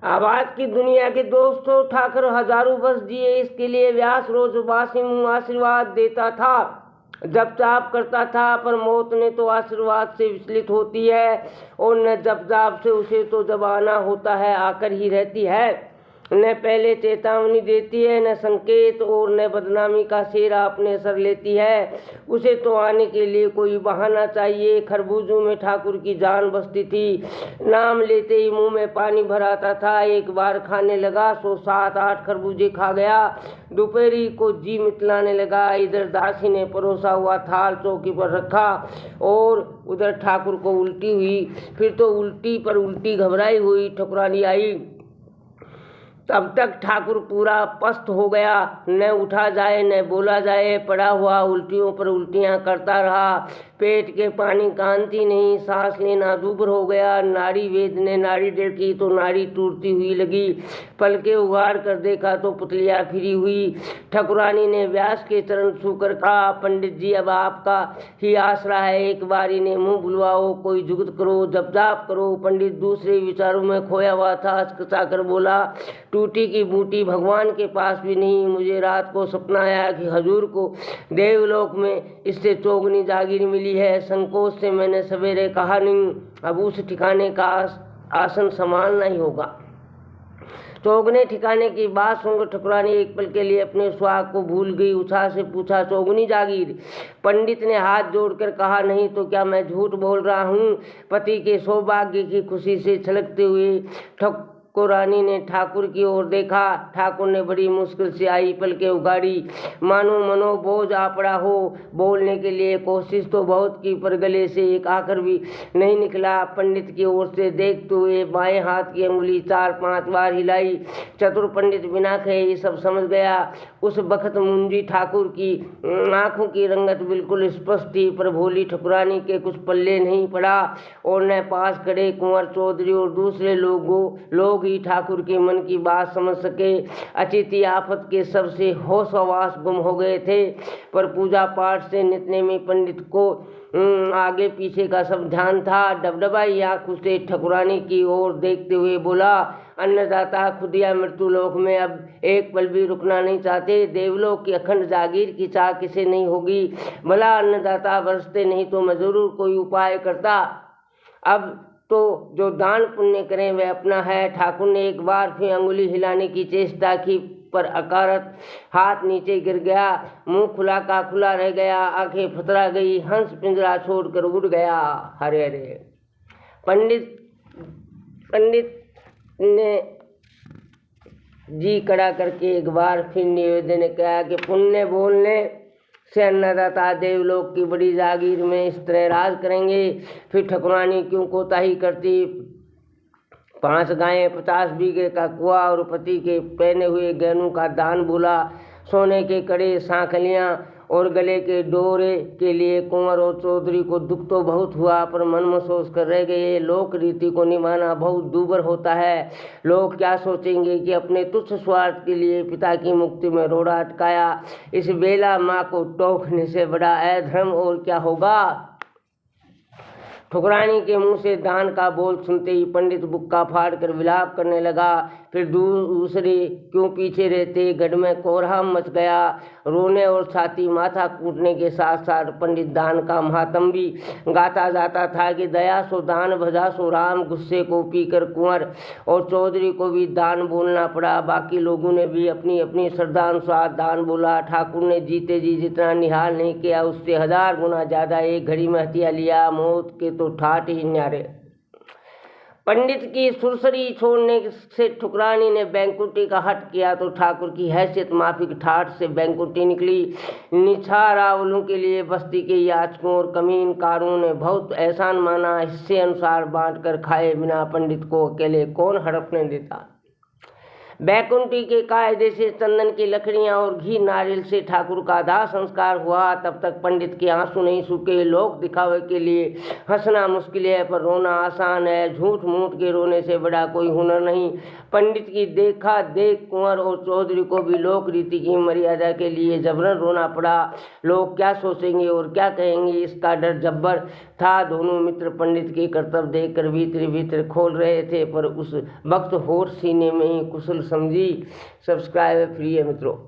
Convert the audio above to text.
अब आज की दुनिया के दोस्तों, ठाकुर हजारों वर्ष जिए, इसके लिए व्यास रोज उबासी मुँह आशीर्वाद देता था, जप जाप करता था, पर मौत ने तो आशीर्वाद से विचलित होती है, और न जप जाप से उसे तो जब आना होता है आकर ही रहती है। न पहले चेतावनी देती है, न संकेत, और न बदनामी का सेरा अपने सर लेती है। उसे तो आने के लिए कोई बहाना चाहिए। खरबूजों में ठाकुर की जान बसती थी। नाम लेते ही मुंह में पानी भर आता था। एक बार खाने लगा सो 7-8 खरबूजे खा गया। दोपहरी को जी मितलाने लगा। इधर दासी ने परोसा हुआ थाल चौकी पर रखा और उधर ठाकुर को उल्टी हुई। फिर तो उल्टी पर उल्टी, घबराई हुई ठकुरानी आई। तब तक ठाकुर पूरा पस्त हो गया। न उठा जाए न बोला जाए, पड़ा हुआ उल्टियों पर उल्टियां करता रहा। पेट के पानी का अंत ही नहीं। सांस लेना दूभर हो गया। नाड़ी वेद ने नाड़ी देखी तो नाड़ी टूटती हुई लगी। पलके उगाड़ कर देखा तो पुतलियां फिरी हुई। ठकुरानी ने व्यास के चरण छूकर कहा, पंडित जी अब आपका ही आसरा है, एक बार इन्हें मुंह बुलवाओ, कोई जुगत करो, जप जाप करो। पंडित दूसरे विचारों में खोया हुआ था। हचकचाकर बोला, टूटी की बूटी भगवान के पास भी नहीं। मुझे रात को सपना आया कि हजूर को देवलोक में इससे चौगनी जागीर मिली है। संकोच से मैंने सवेरे कहा नहीं। अब उस ठिकाने का आसन संभालना ही होगा। चौगने ठिकाने की बात सुनकर ठकुरानी एक पल के लिए अपने सुहाग को भूल गई। उत्साह से पूछा, चौगनी जागीर? पंडित ने हाथ जोड़कर कहा, नहीं तो क्या मैं झूठ बोल रहा हूँ? पति के सौभाग्य की खुशी से छलकते हुए ठकुरानी ने ठाकुर की ओर देखा। ठाकुर ने बड़ी मुश्किल से आई पलकें उगाड़ी, मानो मनोबोझ आ पड़ा हो। बोलने के लिए कोशिश तो बहुत की, पर गले से एक आकर भी नहीं निकला। पंडित की ओर से देखते हुए बाएं हाथ की अंगुली 4-5 बार हिलाई। चतुर पंडित बिना कहे ये सब समझ गया। उस बखत मुंजी ठाकुर की आंखों की रंगत बिल्कुल स्पष्ट थी, पर भोली ठकुरानी के कुछ पल्ले नहीं पड़ा, और न पास खड़े कुंवर चौधरी और दूसरे लोग ही ठाकुर के मन की बात समझ सके। अतिथि आफत के सबसे होश आवास गुम हो गए थे, पर पूजा पाठ से नितने में पंडित को आगे पीछे का सब ध्यान था। डबडबाई आंखों से ठकुरानी की ओर देखते हुए बोला, अन्नदाता खुदिया मृत्यु लोक में अब एक पल भी रुकना नहीं चाहते। देवलोक की अखंड जागीर की चाह किसे नहीं होगी। भला अन्नदाता बरसते नहीं तो मैं जरूर कोई उपाय करता। अब तो जो दान पुण्य करें वह अपना है। ठाकुर ने एक बार फिर अंगुली हिलाने की चेष्टा की, पर अकारत हाथ नीचे गिर गया। मुंह खुला का खुला रह गया। आंखें फतरा गई। हंस पिंजरा छोड़कर उड़ गया। हरे हरे। पंडित ने जी कड़ा करके एक बार फिर निवेदन किया कि पुण्य बोलने से अन्नदाता देवलोक की बड़ी जागीर में इस तरह राज करेंगे। फिर ठकुरानी क्यों कोताही करती। 5 गायें, 50 बीघे का कुआ और पति के पहने हुए गहनों का दान बोला। सोने के कड़े, सांखलियाँ और गले के डोरे के लिए कुंवर और चौधरी को दुख तो बहुत हुआ, पर मन महसूस कर रह गए। लोक रीति को निभाना बहुत दूभर होता है। लोग क्या सोचेंगे कि अपने तुच्छ स्वार्थ के लिए पिता की मुक्ति में रोड़ा अटकाया। इस बेला माँ को टोकने से बड़ा अधर्म और क्या होगा। ठकुरानी के मुंह से दान का बोल सुनते ही पंडित बुक्का फाड़ कर विलाप करने लगा। फिर दूसरे क्यों पीछे रहते। गढ़ में कोहराम मच गया। रोने और छाती माथा कूटने के साथ साथ पंडित दान का महात्म भी गाता जाता था कि दया सो दान भजा सो राम। गुस्से को पीकर कुंवर और चौधरी को भी दान बोलना पड़ा। बाकी लोगों ने भी अपनी अपनी श्रद्धानुसार दान बोला। ठाकुर ने जीते जी जितना निहाल नहीं किया उससे 1000 गुना ज़्यादा एक घड़ी में हथिया लिया। मौत के तो ठाठ ही न्यारे। पंडित की सुरसरी छोड़ने से ठकुरानी ने बैंकुटी का हट किया तो ठाकुर की हैसियत माफिक ठाठ से बैंकुटी निकली। निछारावलों के लिए बस्ती के याचकों और कमीनकारों ने बहुत एहसान माना। हिस्से अनुसार बांट कर खाए बिना पंडित को अकेले कौन हड़पने देता। बैकुंठी के कायदे से चंदन की लकड़ियां और घी नारियल से ठाकुर का दाह संस्कार हुआ। तब तक पंडित के आंसू नहीं सूखे। लोग दिखावे के लिए हंसना मुश्किल है पर रोना आसान है। झूठ मूठ के रोने से बड़ा कोई हुनर नहीं। पंडित की देखा देख कुंवर और चौधरी को भी लोक रीति की मर्यादा के लिए जबरन रोना पड़ा। लोग क्या सोचेंगे और क्या कहेंगे, इसका डर जब्बर था। दोनों मित्र पंडित के कर्तव्य देखकर भीतर भीतर खोल रहे थे, पर उस वक्त होठ सीने में ही कुशल समझी। सब्सक्राइब फ्री है मित्रों।